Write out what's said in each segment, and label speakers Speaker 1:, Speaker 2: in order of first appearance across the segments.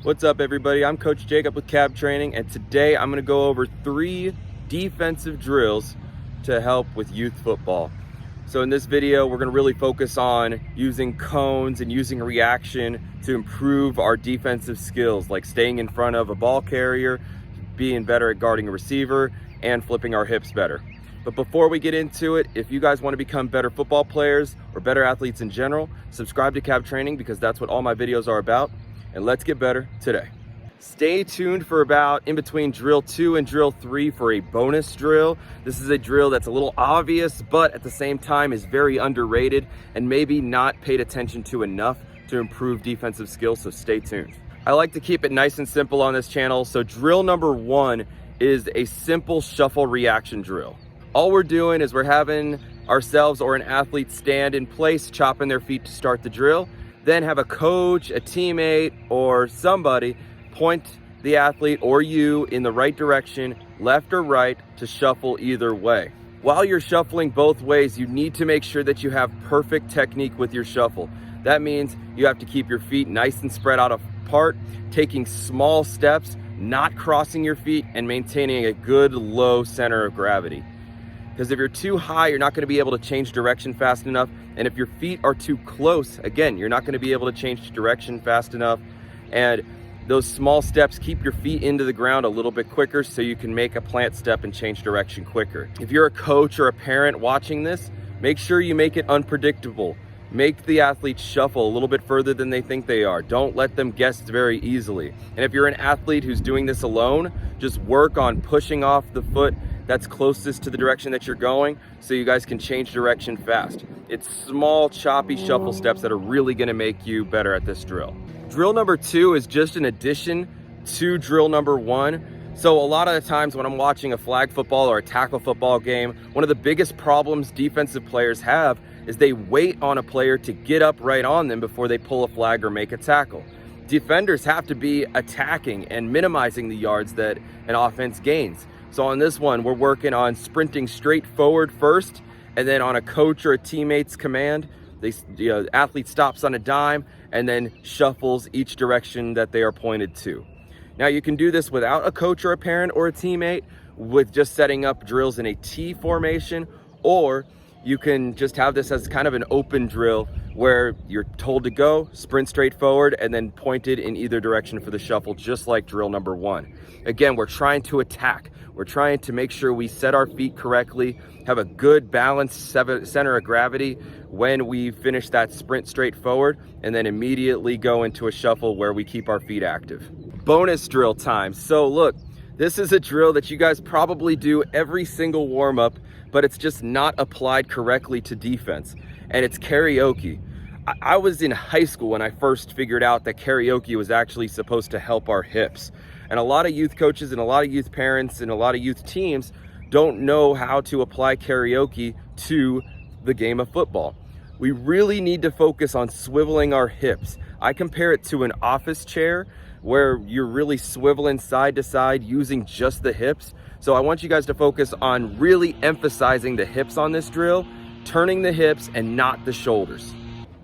Speaker 1: What's up, everybody? I'm Coach Jacob with Cab Training, and today I'm going to go over 3 defensive drills to help with youth football. So in this video, we're going to really focus on using cones and using reaction to improve our defensive skills, like staying in front of a ball carrier, being better at guarding a receiver, and flipping our hips better. But before we get into it, if you guys want to become better football players or better athletes in general, subscribe to Cab Training because that's what all my videos are about. And let's get better today. Stay tuned for about in between drill 2 and drill 3 for a bonus drill. This is a drill that's a little obvious, but at the same time is very underrated and maybe not paid attention to enough to improve defensive skills, so stay tuned. I like to keep it nice and simple on this channel, so drill number 1 is a simple shuffle reaction drill. All we're doing is we're having ourselves or an athlete stand in place, chopping their feet to start the drill. Then have a coach, a teammate, or somebody point the athlete or you in the right direction, left or right, to shuffle either way. While you're shuffling both ways, you need to make sure that you have perfect technique with your shuffle. That means you have to keep your feet nice and spread out apart, taking small steps, not crossing your feet, and maintaining a good low center of gravity. Because if you're too high, you're not going to be able to change direction fast enough. And if your feet are too close, again, you're not going to be able to change direction fast enough. And those small steps keep your feet into the ground a little bit quicker so you can make a plant step and change direction quicker. If you're a coach or a parent watching this, make sure you make it unpredictable. Make the athletes shuffle a little bit further than they think they are. Don't let them guess very easily. And if you're an athlete who's doing this alone, just work on pushing off the foot that's closest to the direction that you're going so you guys can change direction fast. It's small, choppy shuffle steps that are really gonna make you better at this drill. Drill number 2 is just an addition to drill number 1. So a lot of the times when I'm watching a flag football or a tackle football game, one of the biggest problems defensive players have is they wait on a player to get up right on them before they pull a flag or make a tackle. Defenders have to be attacking and minimizing the yards that an offense gains. So on this one, we're working on sprinting straight forward first, and then on a coach or a teammate's command, the athlete stops on a dime and then shuffles each direction that they are pointed to. Now you can do this without a coach or a parent or a teammate, with just setting up drills in a T formation, or you can just have this as kind of an open drill where you're told to go, sprint straight forward, and then pointed in either direction for the shuffle, just like drill number 1. Again, we're trying to attack. We're trying to make sure we set our feet correctly, have a good balanced center of gravity when we finish that sprint straight forward, and then immediately go into a shuffle where we keep our feet active. Bonus drill time. So look, this is a drill that you guys probably do every single warm-up, but it's just not applied correctly to defense, and it's karaoke. I was in high school when I first figured out that karaoke was actually supposed to help our hips. And a lot of youth coaches and a lot of youth parents and a lot of youth teams don't know how to apply karaoke to the game of football. We really need to focus on swiveling our hips. I compare it to an office chair where you're really swiveling side to side using just the hips. So I want you guys to focus on really emphasizing the hips on this drill, turning the hips and not the shoulders.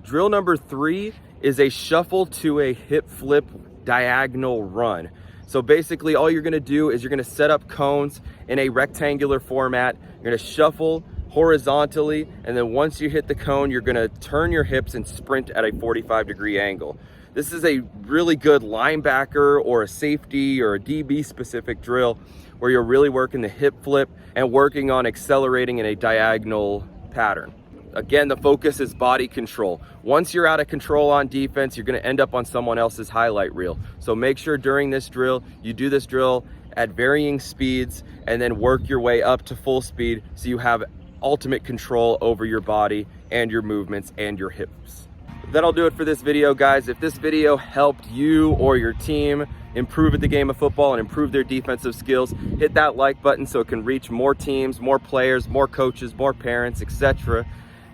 Speaker 1: Drill number 3 is a shuffle to a hip flip diagonal run. So basically all you're gonna do is you're gonna set up cones in a rectangular format. You're gonna shuffle horizontally, and then once you hit the cone, you're gonna turn your hips and sprint at a 45-degree angle. This is a really good linebacker or a safety or a DB specific drill where you're really working the hip flip and working on accelerating in a diagonal pattern. Again, the focus is body control. Once you're out of control on defense, you're gonna end up on someone else's highlight reel. So make sure during this drill, you do this drill at varying speeds and then work your way up to full speed so you have ultimate control over your body and your movements and your hips. That'll do it for this video, guys. If this video helped you or your team improve at the game of football and improve their defensive skills, hit that like button so it can reach more teams, more players, more coaches, more parents, etc.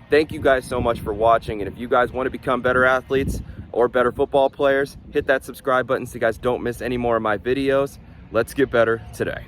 Speaker 1: Thank you guys so much for watching, and if you guys want to become better athletes or better football players, hit that subscribe button so you guys don't miss any more of my videos. Let's get better today.